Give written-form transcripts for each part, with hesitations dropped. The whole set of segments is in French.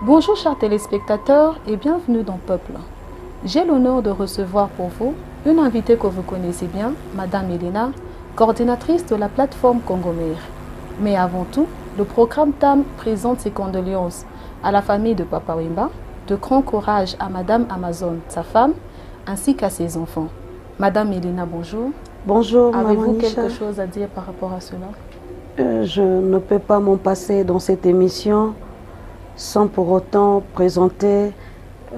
Bonjour chers téléspectateurs et bienvenue dans Peuple. J'ai l'honneur de recevoir pour vous une invitée que vous connaissez bien, Madame Elena, coordinatrice de la plateforme Congomer. Mais avant tout, le programme TAM présente ses condoléances à la famille de Papa Wemba, de grand courage à Madame Amazon, sa femme, ainsi qu'à ses enfants. Madame Elena, bonjour. Bonjour, Avez-vous Maman quelque Nisha. chose à dire par rapport à cela? Je ne peux pas m'en passer dans cette émission sans pour autant présenter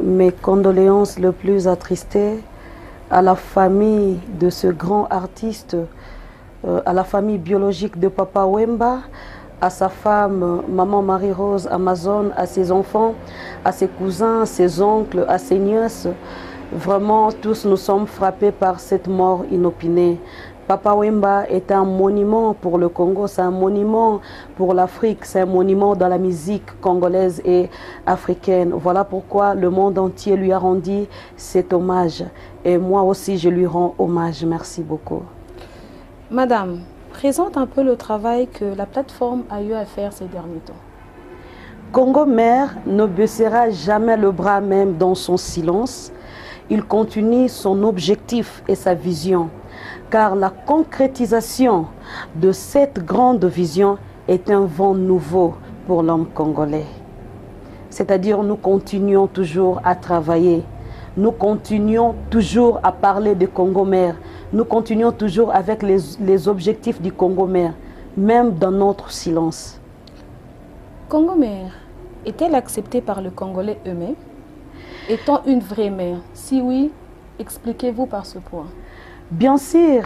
mes condoléances les plus attristées à la famille de ce grand artiste, à la famille biologique de Papa Wemba, à sa femme, Maman Marie-Rose Amazon, à ses enfants, à ses cousins, à ses oncles, à ses nièces. Vraiment, tous nous sommes frappés par cette mort inopinée. Papa Wemba est un monument pour le Congo, c'est un monument pour l'Afrique, c'est un monument dans la musique congolaise et africaine. Voilà pourquoi le monde entier lui a rendu cet hommage. Et moi aussi, je lui rends hommage. Merci beaucoup. Madame, présente un peu le travail que la plateforme a eu à faire ces derniers temps. Congo Mère ne baissera jamais le bras même dans son silence. Il continue son objectif et sa vision, car la concrétisation de cette grande vision est un vent nouveau pour l'homme congolais. C'est-à-dire nous continuons toujours à travailler, nous continuons toujours à parler de Congo Mère, nous continuons toujours avec les objectifs du Congo Mère, même dans notre silence. Congo Mère est-elle acceptée par les Congolais eux-mêmes? Étant une vraie mère? Si oui, expliquez-vous par ce point. Bien sûr,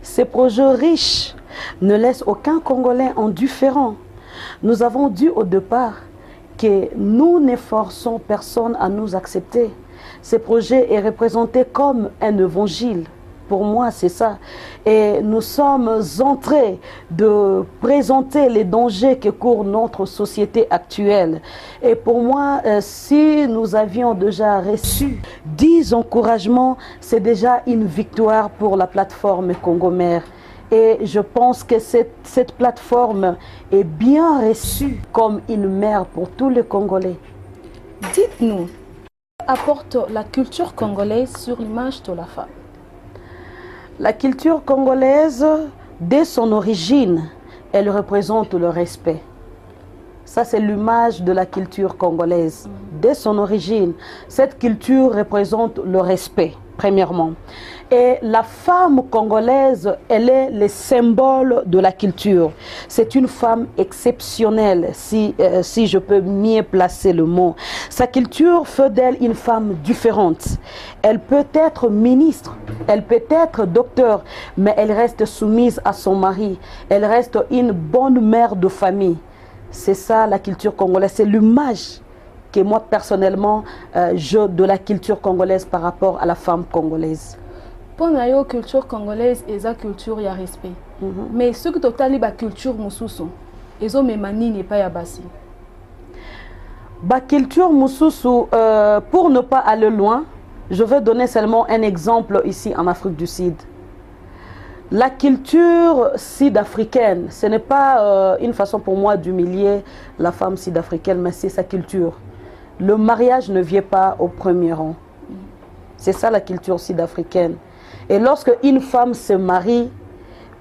ces projets riches ne laissent aucun Congolais indifférent. Nous avons dit au départ que nous ne forçons personne à nous accepter. Ce projet est représenté comme un évangile. Pour moi, c'est ça. Et nous sommes en train de présenter les dangers que court notre société actuelle. Et pour moi, si nous avions déjà reçu 10 encouragements, c'est déjà une victoire pour la plateforme Congo Mère. Et je pense que cette plateforme est bien reçue comme une mère pour tous les Congolais. Dites-nous, apporte la culture congolaise sur l'image de la femme? La culture congolaise, dès son origine, elle représente le respect. Ça, c'est l'image de la culture congolaise. Dès son origine, cette culture représente le respect, premièrement. Et la femme congolaise, elle est le symbole de la culture. C'est une femme exceptionnelle, si je peux mieux placer le mot. Sa culture fait d'elle une femme différente. Elle peut être ministre, elle peut être docteur, mais elle reste soumise à son mari. Elle reste une bonne mère de famille. C'est ça la culture congolaise, c'est l'image que moi personnellement j'ai de la culture congolaise par rapport à la femme congolaise. Pour la culture congolaise et la culture y a respect. Mais ce que tu la culture mususu, ils ont même n'est pas yabasi. La culture mususu, pour ne pas aller loin, je vais donner seulement un exemple ici en Afrique du Sud. La culture sud-africaine, ce n'est pas une façon pour moi d'humilier la femme sud-africaine, mais c'est sa culture. Le mariage ne vient pas au premier rang. C'est ça la culture sud-africaine. Et lorsque une femme se marie,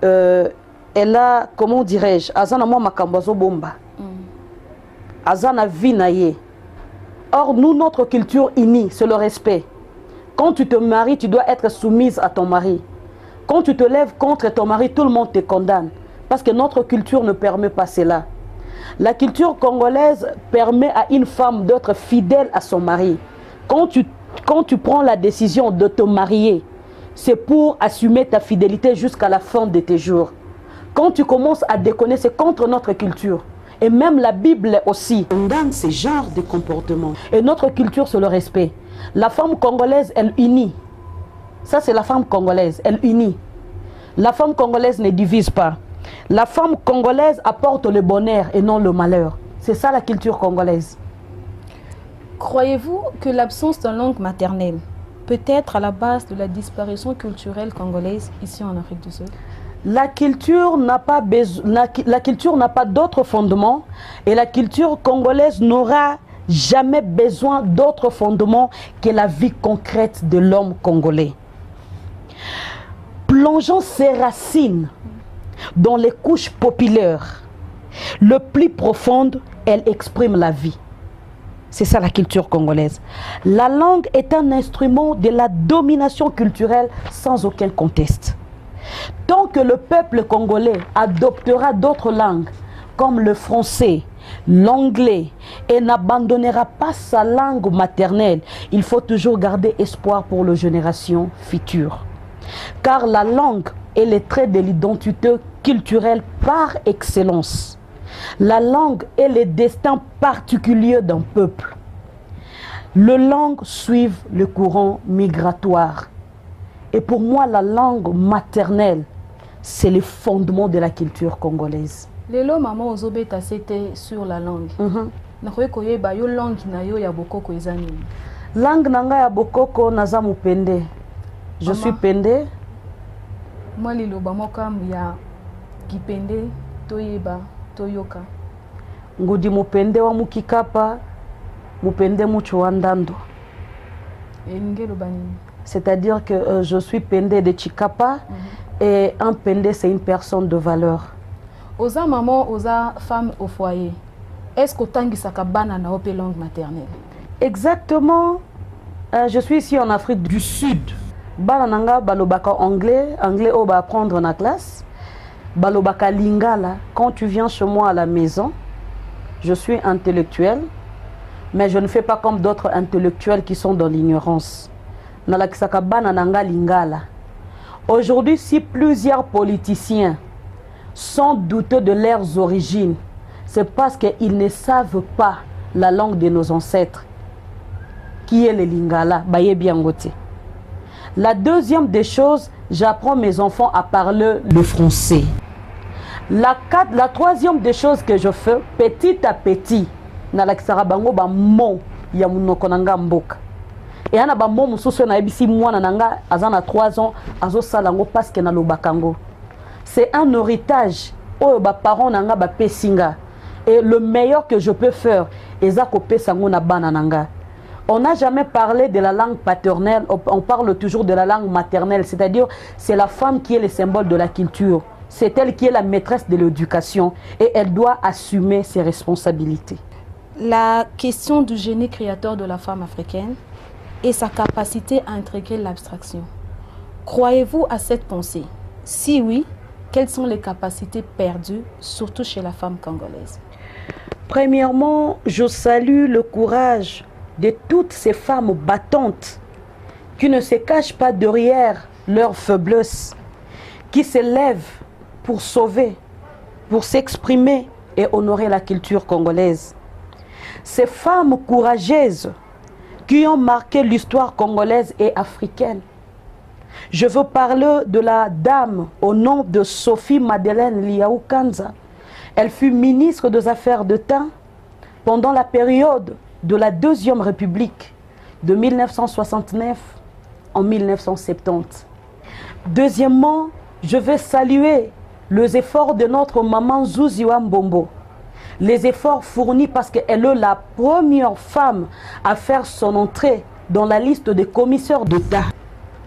elle a, comment dirais-je, azana moi makambazo bomba. Azana vinaye. Or, nous, notre culture unie, c'est le respect. Quand tu te maries, tu dois être soumise à ton mari. Quand tu te lèves contre ton mari, tout le monde te condamne. Parce que notre culture ne permet pas cela. La culture congolaise permet à une femme d'être fidèle à son mari. Quand tu prends la décision de te marier, c'est pour assumer ta fidélité jusqu'à la fin de tes jours. Quand tu commences à déconner, c'est contre notre culture. Et même la Bible aussi condamne ce genre de comportement. Et notre culture, c'est le respect. La femme congolaise, elle unit. Ça, c'est la femme congolaise, elle unit. La femme congolaise ne divise pas. La femme congolaise apporte le bonheur et non le malheur. C'est ça la culture congolaise. Croyez-vous que l'absence d'une langue maternelle peut être à la base de la disparition culturelle congolaise ici en Afrique du Sud? La culture n'a pas d'autre fondement et la culture congolaise n'aura jamais besoin d'autre fondement que la vie concrète de l'homme congolais. Plongeant ses racines dans les couches populaires, le plus profonde, elle exprime la vie. C'est ça la culture congolaise. La langue est un instrument de la domination culturelle sans aucun conteste. Tant que le peuple congolais adoptera d'autres langues comme le français, l'anglais et n'abandonnera pas sa langue maternelle, il faut toujours garder espoir pour les générations futures. Car la langue est le trait de l'identité culturelle par excellence. La langue est le destin particulier d'un peuple. Les langues suivent le courant migratoire. Et pour moi, la langue maternelle, c'est le fondement de la culture congolaise. Lelo maman ozobeta c'était sur la langue. Nakoye koyeba yo langue na yo ya bokoko ezani. Langue nanga ya bokoko naza mupende. Je suis pende. Moi liloba mokam ya kipende toyeba toyoka. Ngudi mupende wa mukikapa, mupende mucho wa ndando. C'est-à-dire que je suis pende de Chikapa et un pende c'est une personne de valeur. Oza maman, oza femme au foyer. Est-ce que tangi sakabana na ope langue maternelle? Exactement. Je suis ici en Afrique du Sud. Bana nanga balobaka anglais on va apprendre na classe. Balobaka lingala, quand tu viens chez moi à la maison, je suis intellectuel, mais je ne fais pas comme d'autres intellectuels qui sont dans l'ignorance. Nalakisaka bana nanga lingala. Aujourd'hui, si plusieurs politiciens sont douteux de leurs origines, c'est parce qu'ils ne savent pas la langue de nos ancêtres, qui est le lingala, baye biangote. La deuxième des choses, j'apprends mes enfants à parler le français. La troisième des choses que je fais, petit à petit, nalakisaka bango ba mo ya munoko nanga mboka. Et ana ba mo mususu na ebisi mwana nanga azana 3 ans azo salango parce que na lobakango. C'est un héritage oh ba parents nanga ba pesinga. Et le meilleur que je peux faire eza ko pesango na bana nanga. On n'a jamais parlé de la langue paternelle, on parle toujours de la langue maternelle, c'est-à-dire c'est la femme qui est le symbole de la culture. C'est elle qui est la maîtresse de l'éducation et elle doit assumer ses responsabilités. La question du génie créateur de la femme africaine et sa capacité à intégrer l'abstraction. Croyez-vous à cette pensée? Si oui, quelles sont les capacités perdues, surtout chez la femme congolaise? Premièrement, je salue le courage de toutes ces femmes battantes qui ne se cachent pas derrière leur faiblesse, qui se lèvent pour sauver, pour s'exprimer et honorer la culture congolaise. Ces femmes courageuses qui ont marqué l'histoire congolaise et africaine. Je veux parler de la dame au nom de Sophie Madeleine Liaou Kanza. Elle fut ministre des Affaires d'État pendant la période de la Deuxième République de 1969 en 1970. Deuxièmement, je veux saluer les efforts de notre maman Zuzi Wambombo. Les efforts fournis parce qu'elle est la première femme à faire son entrée dans la liste des commissaires d'État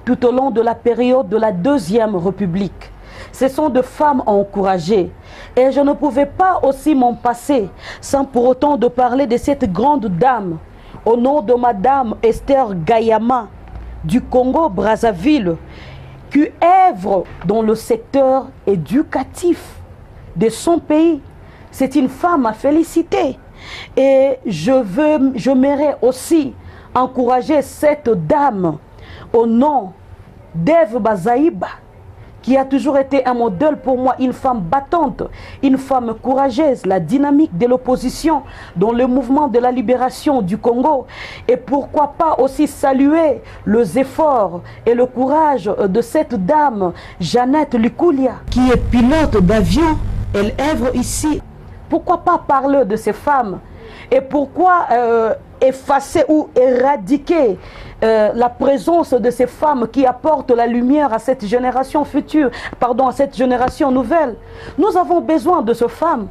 tout au long de la période de la Deuxième République. Ce sont des femmes encouragées. Et je ne pouvais pas aussi m'en passer sans pour autant de parler de cette grande dame au nom de Madame Esther Gayama du Congo-Brazzaville qui œuvre dans le secteur éducatif de son pays. C'est une femme à féliciter. Et j'aimerais aussi encourager cette dame au nom d'Ève Bazaïba, qui a toujours été un modèle pour moi, une femme battante, une femme courageuse, la dynamique de l'opposition dans le mouvement de la libération du Congo. Et pourquoi pas aussi saluer les efforts et le courage de cette dame, Jeannette Lukulia, qui est pilote d'avion. Elle œuvre ici. Pourquoi pas parler de ces femmes? Et pourquoi effacer ou éradiquer la présence de ces femmes qui apportent la lumière à cette génération future, pardon, à cette génération nouvelle? Nous avons besoin de ces femmes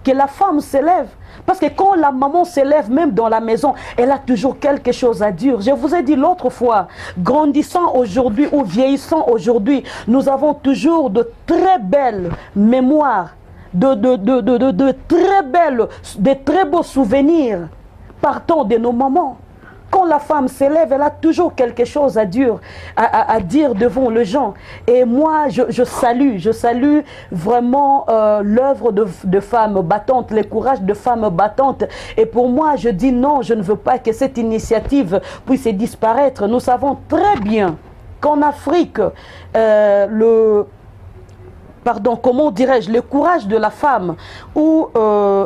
que la femme s'élève. Parce que quand la maman s'élève, même dans la maison, elle a toujours quelque chose à dire. Je vous ai dit l'autre fois, grandissant aujourd'hui ou vieillissant aujourd'hui, nous avons toujours de très belles mémoires, de très beaux souvenirs partant de nos mamans. Quand la femme s'élève, elle a toujours quelque chose à dire, devant les gens. Et moi, je salue vraiment l'œuvre de femmes battantes, le courage de femmes battantes. Et pour moi, je dis non, je ne veux pas que cette initiative puisse disparaître. Nous savons très bien qu'en Afrique, comment dirais-je, le courage de la femme ou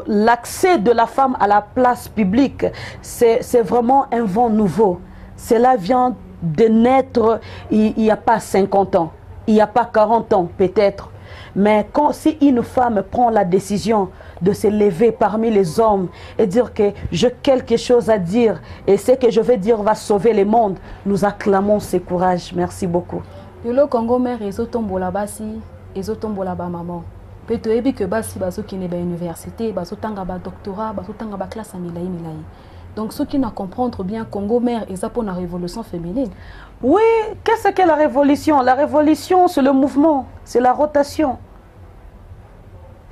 l'accès de la femme à la place publique, c'est vraiment un vent nouveau. Cela vient de naître il n'y a pas 50 ans, il n'y a pas 40 ans peut-être. Mais si une femme prend la décision de se lever parmi les hommes et dire que j'ai quelque chose à dire et ce que je vais dire va sauver le monde, nous acclamons ce courage. Merci beaucoup. Le Congo mère ezotombola basi ezotombola ba maman. Pe toyebi que basi bazo ki ne ba université, bazo tanga ba doctorat, bazo tanga ba classe milai. Donc ceux qui ne comprendre bien Congo mère eza pour la révolution féminine. Oui, qu'est-ce que la révolution? La révolution, c'est le mouvement, c'est la rotation.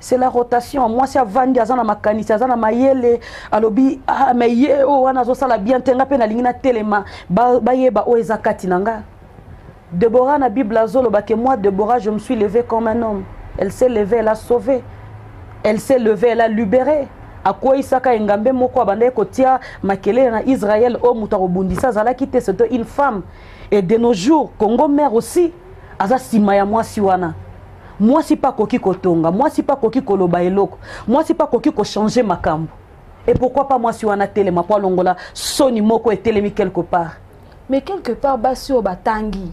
C'est la rotation. Moi, si avandi azana makanisi azana mayele alobi mais ye o wana zo sala bien tenga pe na lingina telema ba yeba o ezakati nanga. Déborah na Bible azolo ba que moi Déborah je me suis levée comme un homme. Elle s'est levée, elle a sauvé. Elle s'est levée, elle a libéré. A quoi Isaka Ngambe moko abande kotia makele na Israël o mutarobundisa zala kite c'était une femme. Et de nos jours Congo mère aussi aza sima ya mwasi wana. Moi si pas koki kotonga, moi si pas koki koloba eloko, moi si pas koki ko changer makambo. Et pourquoi pas moi si wana telema po longola soni moko etelemi quelque part. Mais quelque part basi o batangi.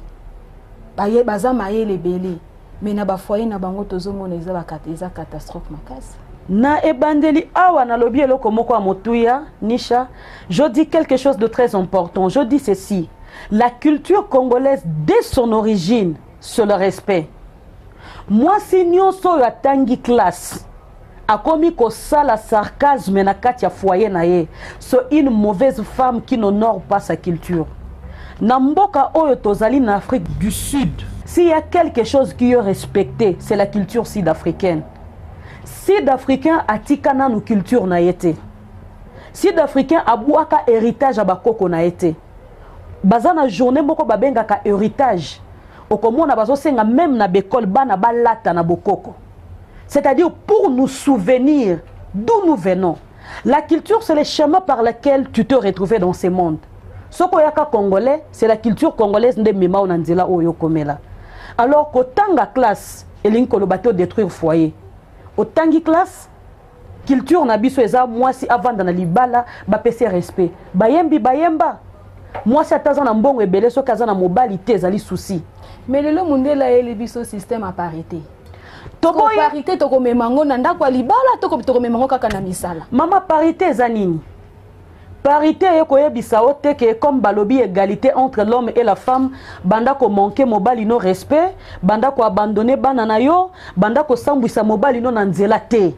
Baye baza mayele belé. Mais na ba foyer na bango tozomona eza catastrophe makasi. Na ebandeli awa na lobi eloko moko a motuya Nisha, je dis quelque chose de très important. Je dis ceci, la culture congolaise dès son origine, c'est le respect. Moi si nyonso ya tangi classe akomi ko sala sarcasme na kati ya foyer na ye, c'est une mauvaise femme qui n'honore pas sa culture. Na mboka oyo tozali na Afrique du Sud, s'il y a quelque chose qui est respecté, c'est la culture sud-africaine. Sud-africain atika na nu culture na yete. Sud-africain abouaka héritage abakoko na yete. Bazana journée moko babenga ka héritage. Okomona bazo senga même na bekol bana balata na bokoko. C'est-à-dire pour nous souvenir d'où nous venons. La culture c'est le chemin par lequel tu te retrouves dans ce monde. Soko yaka congolais, c'est la culture congolaise nde mema onanzela oyo komela. Alors qu'otanga classe elingi kolobate détruire foyer. Otangi classe culture na biso eza moi si avanda na libala ba pese respect. Bayembi bayemba. Moi si ataza na mbongo ebele so kaza na mobali te ezali souci. Mais le mundela ele biso système à parité. Toko parité toko memango na ndako libala toko memango kaka na misala. Mama parité eza nini? Parité ekoyebisa ote que comme balobi égalité entre l'homme et la femme, banda ko manquer mobali no respect, banda ko abandonner bana na yo, banda ko sambwisa mobali no na nzela te.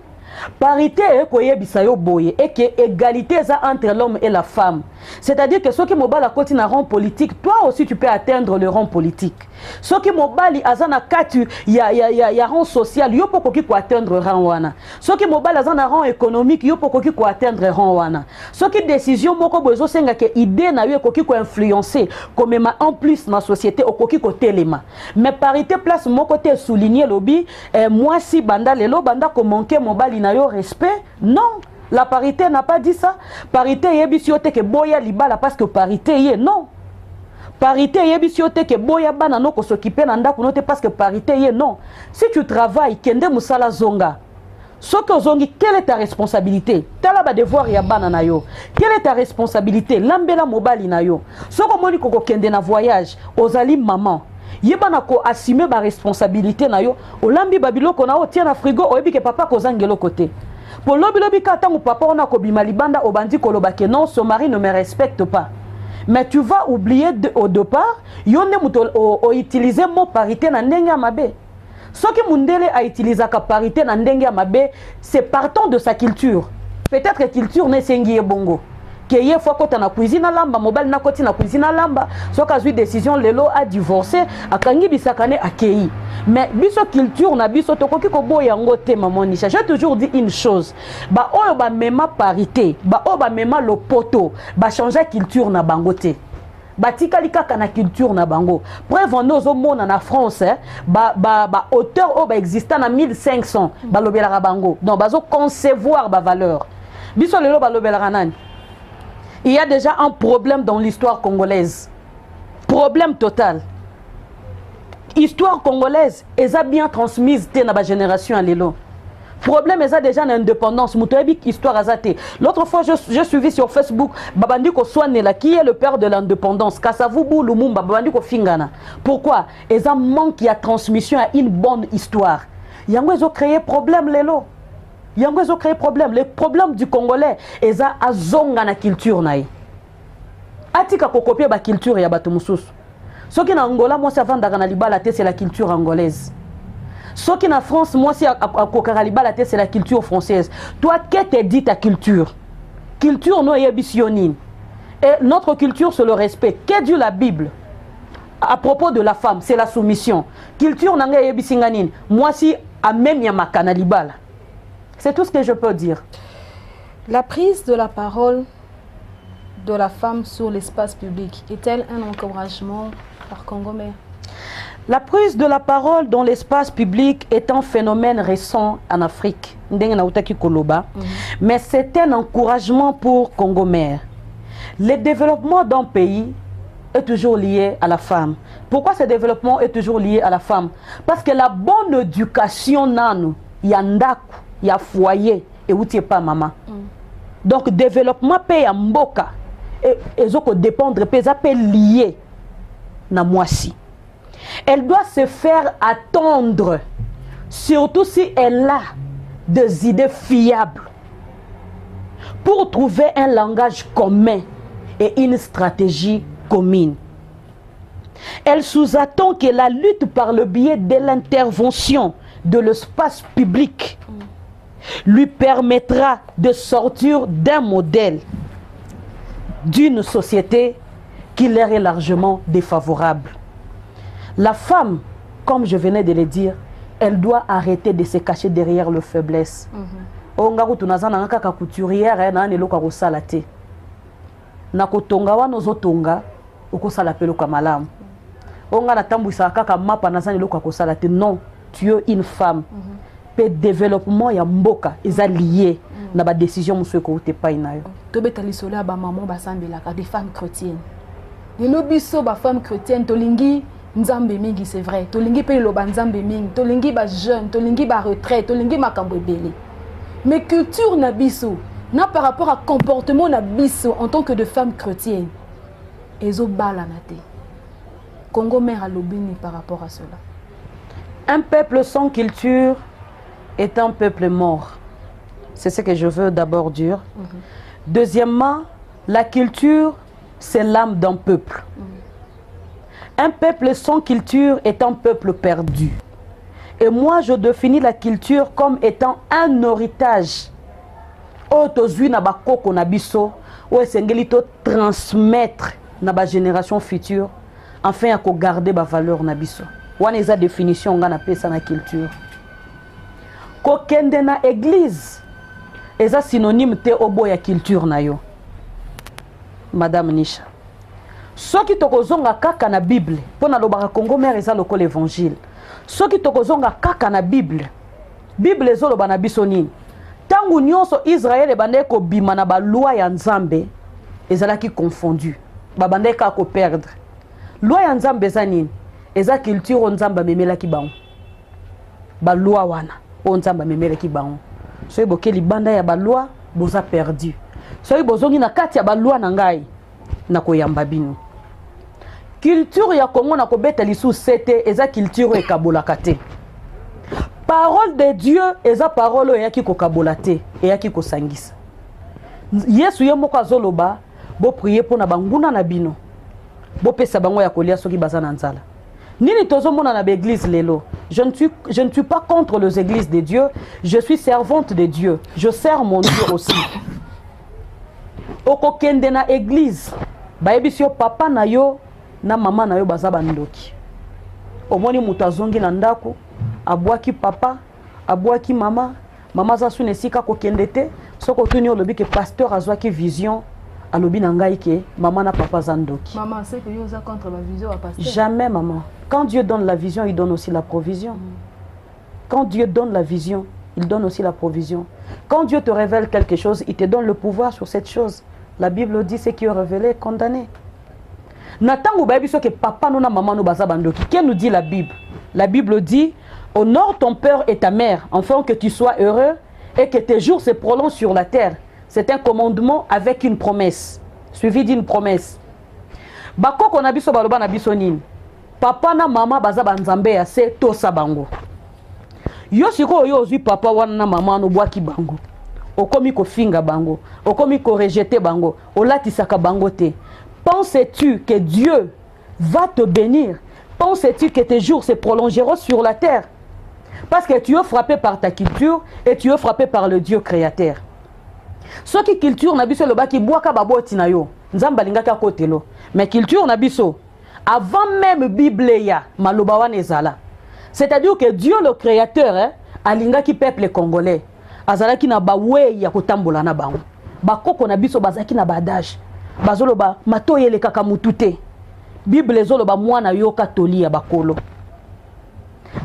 Parité ekoyebisa yo boye et que égalité ça entre l'homme et la femme. C'est-à-dire que ceux qui mobali a côté na rang politique, toi aussi tu peux atteindre le rang politique. Ceux qui mobali azana katu ya rang social, yo poko ki ko atteindre rang wana. Ceux qui mobali azana rang économique, yo poko ki ko atteindre rang wana. Ceux qui décision moko bozo senga ke idée na yo ko ki ko influencer comme en plus na société o ko ki ko telema. Mais parité place moko te souligner lobby moi si banda lelo banda ko manquer mobali na yo respect, non. La parité n'a pas dit ça. Parité yebisiote ke boya libala parce que parité yé non. Parité yebisiote ke boya bana no ko s'occuper na ndako note parce que parité yé non. Si tu travailles kende musala zonga. Soko zongi, quelle est ta responsabilité? Tala ba devoir ya bana na yo. Quelle est ta responsabilité? Lambela mobali na yo. Soko moni koko kende na voyage, ozali maman. Yebana ko assumer ba responsabilité na yo. Olambi babiloko na o tia na frigo oyebi ke papa ko zangelo côté. Pour lobi kata mu papa on a kobima libanda obandi koloba que non son mari ne me respecte pas. Mais tu vas oublier au départ, yonne muto o utiliser mot parité na ndenga mabe. Soki mundele a utilisé la parité na ndenge ya mabe, c'est partant de sa culture. Peut-être que culture ne sengi bongo. Keye fois kota na cuisine à lamba, mobile na koti na cuisine à lamba, soka zui décision lelo a divorcé, akangi bisakane akei. Mais biso culture na biso tokoki ko boya ngote maman Nisha. J'ai toujours dit une chose. Ba oyo ba mema parité, ba oyo ba mema lopoto, ba changer culture na bangote. Batikali kaka na culture na bango. Preuve on ozo mona na France, ba auteur o ba exista na 1500, ba lobela bango. Donc bazo concevoir ba valeur. Biso lelo ba lobela nani. Il y a déjà un problème dans l'histoire congolaise. Problème total. Histoire congolaise, elle a bien transmise dans la génération à l'élo. Problème, elle a déjà une indépendance. L'autre fois, je suivi sur Facebook, Babandiko Swanela, qui est le père de l'indépendance. Kasavubu Lumumba, Babandiko Fingana. Pourquoi? Ils ont manqué de transmission à une bonne histoire. Ils ont créé problème, l'élo. Ils ont créé problème. Le problème du Congolais, ils ont zonga na culture naï. Atika ko copier ba culture ya batu mususu. Soki na Angola, moi si avant d'agana libala c'est la culture angolaise. Soki na France, moi si à libala c'est la culture française. Toi, qu'est-ce que te dit ta culture? Culture no yebissionine. Et notre culture c'est le respect. Qu'est dit la Bible? À propos de la femme, c'est la soumission. Culture nanga yebisinganine. Moi si à même yamaka na libala. C'est tout ce que je peux dire. La prise de la parole de la femme sur l'espace public est-elle un encouragement par Congomais? La prise de la parole dans l'espace public est un phénomène récent en Afrique. Mais c'est un encouragement pour Congomais. Le développement d'un pays est toujours lié à la femme. Pourquoi ce développement est toujours lié à la femme? Parce que la bonne éducation, il y a ndaku, il y a foyer, et où tu n'es pas maman. Donc, développement paye en mboka. Et ça dépendre, ça peut lier na moisi. Elle doit se faire attendre, surtout si elle a des idées fiables, pour trouver un langage commun et une stratégie commune. Elle sous-attend que la lutte par le biais de l'intervention de l'espace public lui permettra de sortir d'un modèle, d'une société qui leur est largement défavorable. La femme, comme je venais de le dire, elle doit arrêter de se cacher derrière le faiblesse. Ongaru tunaza na kaka couturière na neloko akosala te. Na kotonga wana ozotonga okosala pelo kwa malamu. Onga na tambwisa kaka mapa na neloko akosala te. Non, tu es une femme. Pe développement ya mboka eza lié na ba décision muso ko utepa inayo. Tobeta lisola ba maman basambelaka des femmes chrétiennes. Les lobiso ba femmes chrétiennes tolingi nzambe mingi, c'est vrai. Tolingi pe lo nzambe mingi, tolingi ba jeune, tolingi ba retraite, tolingi makambo ebele. Mais culture na biso, na par rapport à comportement na biso en tant que de femmes chrétiennes, ezo bala na te. Congo mère a lobini par rapport à cela. Un peuple sans culture est un peuple mort. C'est ce que je veux d'abord dire. Deuxièmement, la culture, c'est l'âme d'un peuple. Un peuple sans culture est un peuple perdu. Et moi, je définis la culture comme étant un héritage. Otozui na bakoko na biso, ou esengelito transmettre na ba génération future, afin de garder ba valeur na biso. Wana eza définition nga na pesa na culture. Kokende na église, eza synonyme te obo ya culture na yo. Madame Nisha. Soki tokozonga kaka na Bible, pona lobaka Congo mère eza lokola évangile. Soki tokozonga kaka na Bible, Bible ezoloba na biso nini? Tangu nyonso Israël ebandeki kobima na ba loi ya Nzambe, ezalaki confondu. Babandeki kaka ko perdre. Loi ya Nzambe eza nini? Eza culture Nzambe amemelaki bango. Ba loi wana, o Nzambe amemelaki bango. Soki bokeli banda ya ba loi, boza perdu. Soki bozongi na kati ya ba loi na ngai, na koyamba bino. Culture ya Congo na kobeta lisu sete eza culture ekabolaka te. Parole de Dieu eza parole eyaki kokabola te, eyaki kosangisa. Yesu ye moko azoloba, bo prier pona banguna na bino. Bo pesa bango ya kolia soki baza na nzala. Nini tozomona na ba église lelo? Je ne suis pas contre les églises de Dieu. Je suis servante de Dieu. Je sers mon Dieu aussi. Okokende na église. Baebisio papa na yo na mama na yo baza bandoki. Omoni mutu azongi na ndako, abwaki papa, abwaki mama, mama za sune sika kokende te, soko tuni olobi ke pasteur azwaki vision, alobi na ngai ke mama na papa zandoki. Maman, c'est que yo za contre la vision à pasteur. Jamais maman. Quand Dieu donne la vision, il donne aussi la provision. Quand Dieu donne la vision, il donne aussi la provision. Quand Dieu te révèle quelque chose, il te donne le pouvoir sur cette chose. La Bible dit ce qui est révélé est condamné. Natango babiso que papa nous na maman nous baza bandoki. Qu'est-ce nous dit la Bible? La Bible dit honore ton père et ta mère, afin que tu sois heureux et que tes jours se prolongent sur la terre. C'est un commandement avec une promesse, suivi d'une promesse. Bako ko na biso baloba na biso nini? Papa na mama baza banzambe ya se tosa bango. Yo siko yo ozui papa wana na mama no bwaki bango. Okomi ko finga bango, okomi ko rejeter bango, olatisaka bango te. Penses-tu que Dieu va te bénir? Penses-tu que tes jours se prolongeront sur la terre? Parce que tu es frappé par ta culture et tu es frappé par le Dieu créateur. Ce qui culture na biso loba ki bwaka baboti na yo, nzamba lingaka kotelo. Mais culture na biso avant même Bible ya maloba wana ezala. C'est-à-dire que Dieu le créateur alingaki peuple congolais. Azalaki na bawe ya kotambola na bango. Bakoko na biso bazaki na badage. Bazoloba matoyele kaka mutute. Bible ezoloba mwana yo katoli ya bakolo.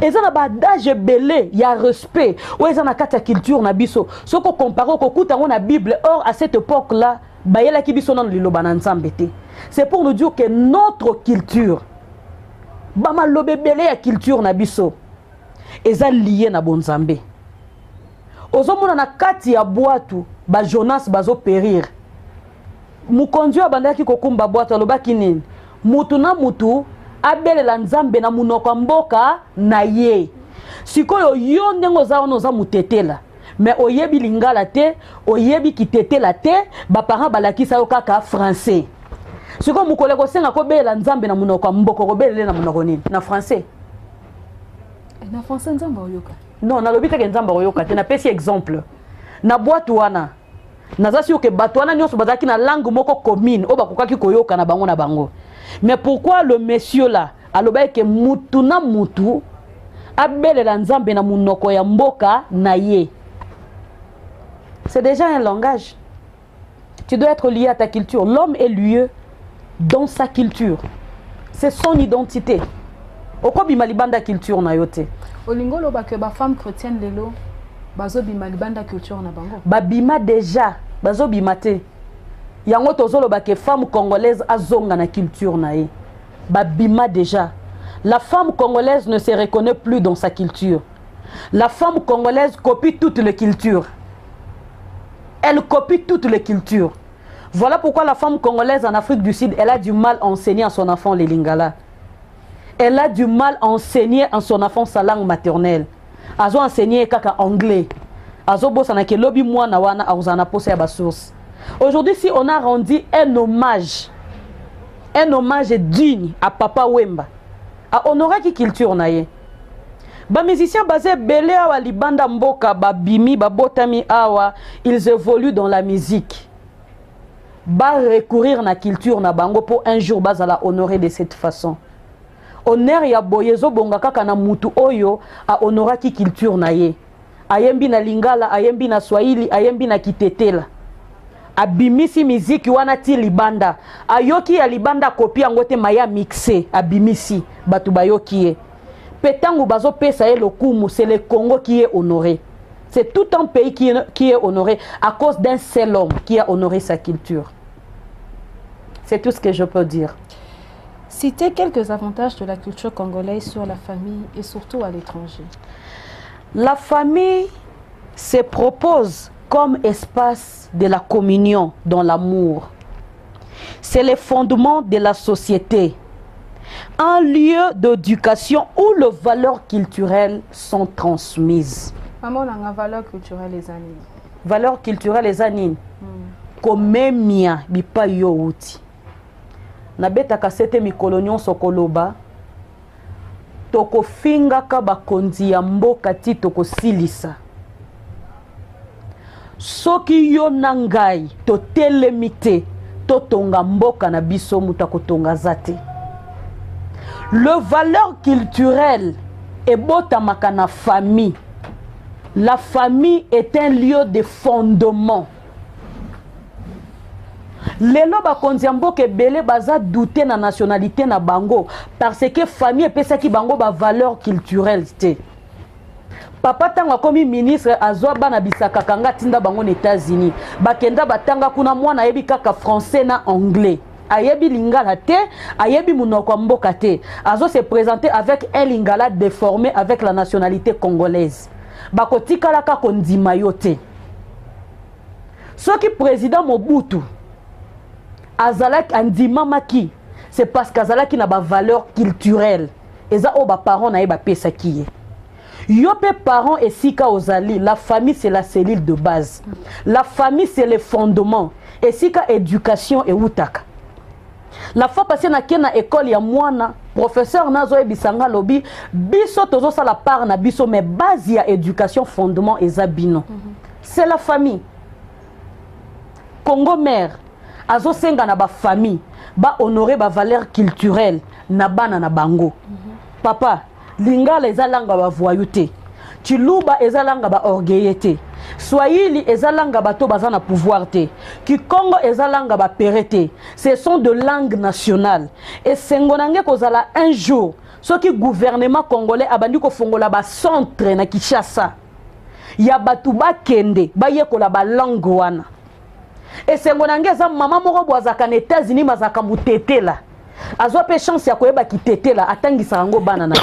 Ezana badage belé ya respect. Ou ezana kata culture na biso. Soko comparo ko kutango na Bible. Or à cette époque là, bayela ki biso nan liloba na nzambe te. C'est pour nous dire que notre culture bama lobe belé ya culture na biso eza lié na bonzambe. Ozomona na kati ya boatu ba Jonas bazo périr. Mukonzi abandaki kokumba boatu alobaki nini? Mutu na mutu abelela nzambe na munoko mboka na ye. Sikoyo yo ndengo za ono za mutetela. Mais oyebi lingala te, oyebi kitetela te, ba parents balakisa yo kaka français. Sikoyo mukole ko senga ko belela nzambe na munoko mboka ko belele na munoko nini? Na français. Na français nzamba oyoka. Non, na lobi ke nzamba oyoka te na pesi exemple. Na boatu wana. Nazasi yo ke bato wana nyonso bazaki na langue moko commune o bakokaki koyoka na bango na bango. Mais pourquoi le monsieur là aloba ke mutu na mutu abelela nzambe na munoko ya mboka na ye? C'est déjà un langage. Tu dois être lié à ta culture. L'homme est lié dans sa culture. C'est son identité. Okobima libanda culture na yote. Olingo loba ke ba femme chrétienne lelo bazo bima libanda culture na bango. Ba bima déjà, bazo bima te. Yango tozoloba ke femme congolaise azonga na culture na ye. Ba bima déjà. La femme congolaise ne se reconnaît plus dans sa culture. La femme congolaise copie toutes les cultures. Elle copie toutes les cultures. Voilà pourquoi la femme congolaise en Afrique du Sud, elle a du mal à enseigner à son enfant les lingala. Elle a du mal à enseigner à son enfant sa langue maternelle. Azo enseigner kaka anglais. Azo bosana ke lobi mwana wana auzana pose ya basource. Aujourd'hui, si on a rendu un hommage digne à Papa Wemba, à honorer qui culture na ye. Ba musiciens basés belé awa libanda mboka ba bimi ba botami awa, ils évoluent dans la musique. Ba recourir na culture na bango pour un jour bazala honorer de cette façon. Honneur ya boyezo bonga kaka na mutu oyo a honorer ki culture na ye. Ayembi na lingala, ayembi na swahili, ayembi na kitetela. Abimisi musique wana ti libanda. Ayoki ya libanda copie ngote maya mixé, abimisi batu bayoki ye. Petango bazo pesa ye lokumu, c'est le Congo qui est honoré. C'est tout un pays qui est honoré à cause d'un seul homme qui a honoré sa culture. C'est tout ce que je peux dire. Citez quelques avantages de la culture congolaise sur la famille et surtout à l'étranger. La famille se propose comme espace de la communion dans l'amour. C'est le fondement de la société. Un lieu d'éducation où les valeurs culturelles sont transmises. Maman, on a valeurs culturelles les années. Valeurs culturelles les années. Comme mia bipa yo uti. Na beta kasete mi kolonyon sokoloba. tokofingaka bakonzi ya mboka ti tokosilisa. Soki yo na ngai totelemi te totonga mboka na biso muta kotonga zate. Le valeur culturelle ebotamaka na famille. La famille est un lieu de fondement. Lelo bakonzi ya mboka ebele baza douter na nationalité na bango parce que famille epesaki bango ba valeur culturelle te. Papa tanga komi ministre azwa bana bisaka kanga tinda bango na États-Unis. Bakenda batanga kuna mwana ayebi kaka français na anglais. Ayebi lingala te, ayebi munoko mboka te. Azo se présenter avec un lingala déformé avec la nationalité congolaise. Bakotika la ka kondima yote. Soki président Mobutu azalaki andima maki, c'est parce qu'azalaki na ba valeur culturelle. Eza o ba parents na ba pesa kiye. Yope parents et sika ozali, la famille c'est la cellule de base. La famille c'est le fondement. Et sika éducation et utaka. La fois passée na kena école ya mwana, professeur nazo e bisanga lobi, biso tozo sa la part na biso mais base ya éducation fondement ezabino. C'est la famille. Congo mère, azo senga na ba famille, ba honorer ba valeur culturelle na bana na bango. Papa lingala ezalanga ba voyouté, chiluba ezalanga ba orgueilleté, swahili ezalanga bato baza na pouvoir te, kikongo ezalanga ba pérété. Ce sont de langues nationales et sengonange kozala un jour soki gouvernement congolais abandi ko fongola ba centre na Kinshasa ya batu bakende bayekola ba langue wana et sengonange za mama moko bwazaka na États-Unis mazaka mutetela azwa pe chance ya koyeba kitetela atangisa yango bana na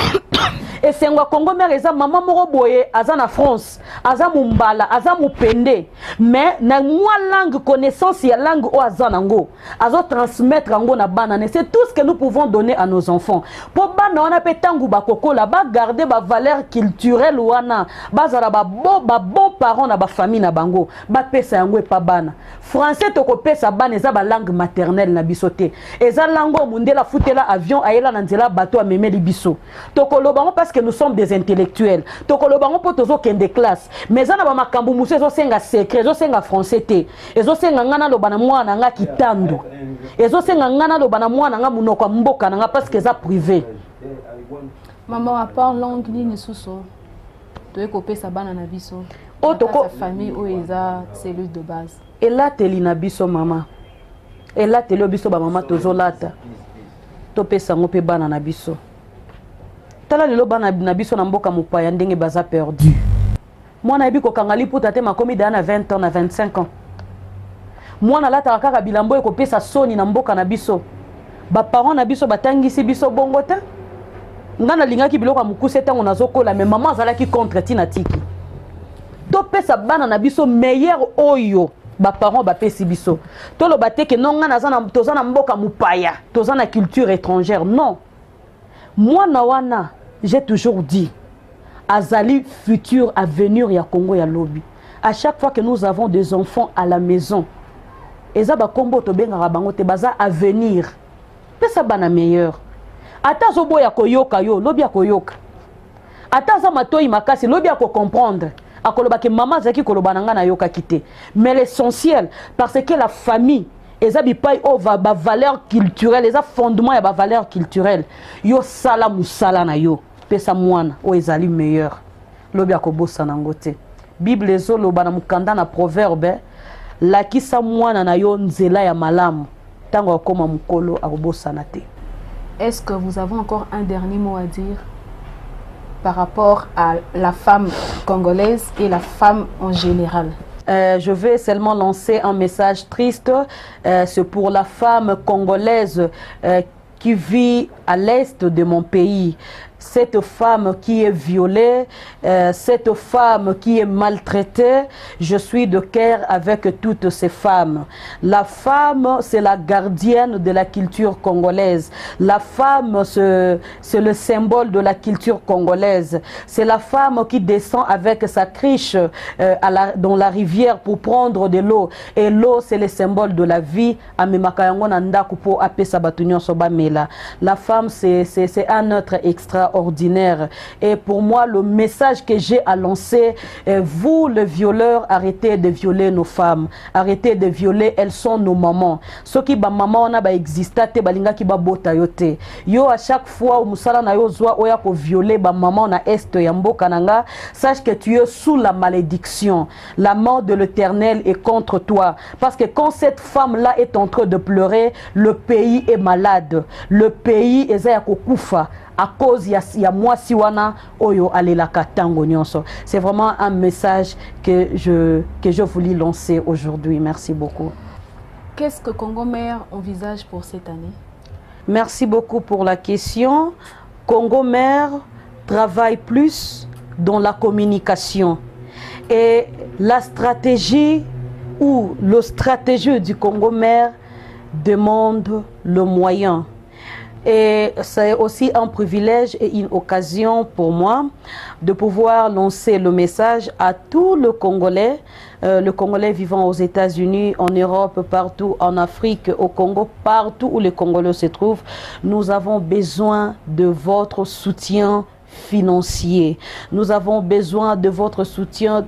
et sengwa Congo mère eza mama moko boye aza na France aza mumbala aza mupende mais na moi langue connaissance ya langue o aza nango azo transmettre yango na bana ne. C'est tout ce que nous pouvons donner à nos enfants pour bana wana pe tangu bakokola ba garder ba valeur culturelle wana bazala ba bon parents na ba famille na bango ba pesa yango e pa bana français to ko pesa bana eza ba langue maternelle na biso te eza langue mundela futela avion ayela na nzela bato amemeli biso to ko lobango parce que nous sommes des intellectuels. Tokolobango po tozo kende classe. Mais ça na ba makambu muso ezo senga secret, ezo senga français te. Ezo senga ngana lo bana mwana nga kitando. Ezo senga ngana lo bana mwana nga munoko mboka nga parce que ça privé. Maman à part langue ni suso. To ekope sa bana na biso. O toko famille o eza cellule de base. Et là telina biso maman. Et là telo biso ba maman tozo lata. To pesa ngo pe bana na biso. Tala lelo bana na biso na mboka mopaya ndenge baza perdu. Mwana yebi ko kangali puta te makomi na 20 ans na 25 ans. Mwana lata kaka bilambo e ko pesa soni na mboka na biso. Ba parents na biso batangisi biso bongo te. Ngana lingaki biloko mukuse tango nazokola mais maman azalaki contre tina tiki. To pesa bana na biso meilleur oyo ba parents ba pesi biso. To lo bateke non ngana zana tozana mboka mopaya, tozana culture étrangère non. Moi nawana j'ai toujours dit, Azali futur avenir ya Congo ya lobby. À chaque fois que nous avons des enfants à la maison, ezaba kombo to benga bango te baza avenir. Pesa bana meilleur. Ata zobo ya koyoka yo, lobby ya koyoka. Ata za matoi makasi lobby ya ko comprendre. Akoloba ke maman zaki koloba nanga na yoka kité. Mais l'essentiel parce que la famille ezabi pai o va ba valeur culturelle, eza fondement ya ba valeur culturelle. Yo sala musala na yo. Pesa mwana o ezali meilleur. Lobi akobosa nango te. Bible ezoloba na mukanda na proverbe lakisa mwana na yo nzela ya malamu. Tango akoma mukolo akobosa na te. Est-ce que vous avez encore un dernier mot à dire par rapport à la femme congolaise et la femme en général? Je vais seulement lancer un message triste. C'est pour la femme congolaise qui vit à l'est de mon pays. Cette femme qui est violée, cette femme qui est maltraitée, je suis de cœur avec toutes ces femmes. La femme, c'est la gardienne de la culture congolaise. La femme, c'est le symbole de la culture congolaise. C'est la femme qui descend avec sa criche dans la rivière pour prendre de l'eau. Et l'eau, c'est le symbole de la vie. La femme, c'est un être extraordinaire. extraordinaire. Et pour moi, le message que j'ai à lancer, vous, les violeurs, arrêtez de violer nos femmes. Arrêtez de violer, elles sont nos mamans. Ce qui ba maman on a ba existate balinga ki ba bota yote. Yo à chaque fois où musala na yo zwa oya ko violer ba maman na est ya mboka nanga, sache que tu es sous la malédiction. La mort de l'Éternel est contre toi. Parce que quand cette femme-là est en train de pleurer, le pays est malade. Le pays est à kokufa. À cause ya moi siwana oyo alelaka tango nyonso. C'est vraiment un message que je voulais lancer aujourd'hui. Merci beaucoup. Qu'est-ce que Congo Mère envisage pour cette année? Merci beaucoup pour la question. Congo Mère travaille plus dans la communication. Et la stratégie ou le stratégie du Congo Mère demande le moyen. Et c'est aussi un privilège et une occasion pour moi de pouvoir lancer le message à tous les Congolais, vivant aux États-Unis, en Europe, partout, en Afrique, au Congo, partout où les Congolais se trouvent. Nous avons besoin de votre soutien financier. Nous avons besoin de votre soutien.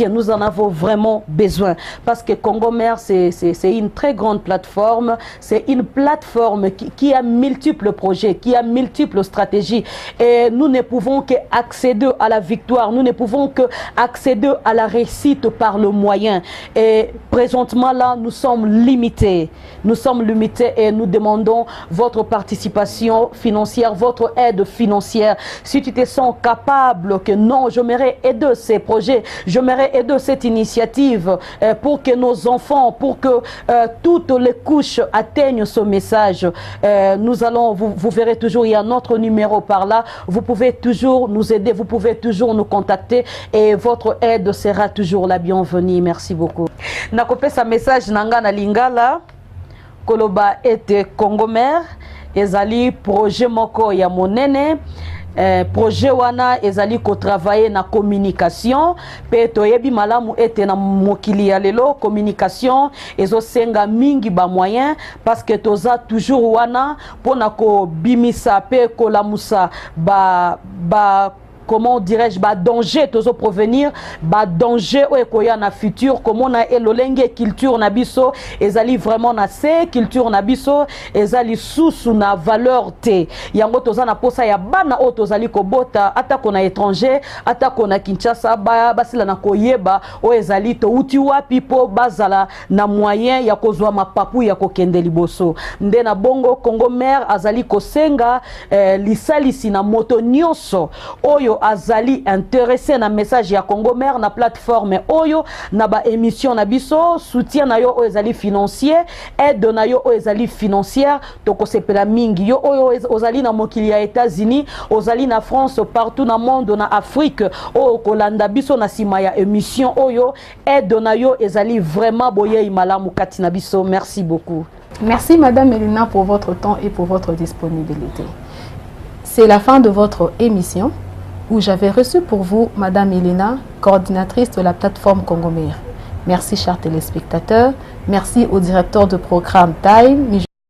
Nous en avons vraiment besoin parce que Congo Mère c'est une très grande plateforme, c'est une plateforme qui a multiples projets, qui a multiples stratégies et nous ne pouvons qu'accéder à la victoire, nous ne pouvons qu'accéder à la réussite par le moyen et présentement là nous sommes limités et nous demandons votre participation financière, votre aide financière. Si tu te sens capable que non, je m'aimerais aider ces projets, j'aimerais aider cette initiative pour que nos enfants, pour que toutes les couches atteignent ce message. Vous verrez toujours, il y a notre numéro par là. Vous pouvez toujours nous aider, vous pouvez toujours nous contacter et votre aide sera toujours la bienvenue. Merci beaucoup. Nakope sa message nanga na lingala koloba ete Congo Mère ezali projet moko ya monene. Projet wana ezali ko travailler na communication pe toyebi malamu ete na mokili ya lelo communication ezo senga mingi ba moyen parce que toza toujours wana pona ko bimisa pe ko lamusa comment dirais-je, danger tozo provenir, danger ou ekoya na futur, comment na elolenge culture na biso, ezali vraiment na se culture na biso, ezali sous na valeur te. Yango toza na posa ya bana o tozali ko bota, ata kona étranger, ata kona Kinshasa, basila na koyeba, o ezali to uti wapi po bazala na moyen ya kozwa mapapu ya kokende liboso. Nde na bongo Congo Mère azali kosenga lisalisi na moto nyonso oyo azali intéressé na message ya Congo Mère na plateforme oyo na ba émission na biso soutien na yo oyo ezali financier aide na yo oyo ezali financière toko sepela mingi yo oyo ozali na mokili ya États-Unis ozali na France partout na monde na Afrique oyo kolanda biso na sima ya émission oyo aide na yo ezali vraiment boye malamu kati na biso. Merci beaucoup. Merci Madame Elena pour votre temps et pour votre disponibilité. C'est la fin de votre émission où j'avais reçu pour vous Madame Elena, coordinatrice de la plateforme Congo Mère. Merci chers téléspectateurs, merci au directeur de programme Time,